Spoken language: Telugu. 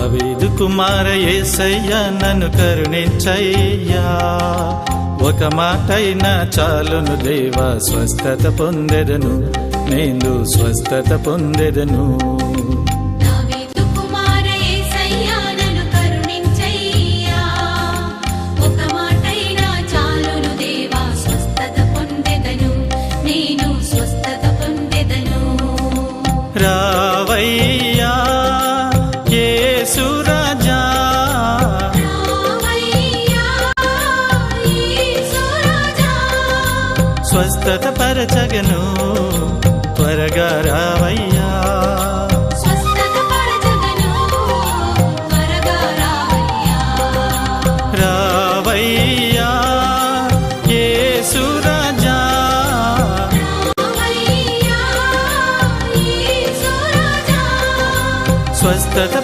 దావీదు కుమార యేసయ్యా నన్ను కరుణించయ్యా, ఒక మాటైనా చాలును దేవా, స్వస్థత పొందెదను, నేను స్వస్థత పొందెదను. రావయ్యా యేసు రాజా, స్వస్థత పరచగను, త్వరగా రావయ్యా. రావయ్యా యేసు రాజా, స్వస్థత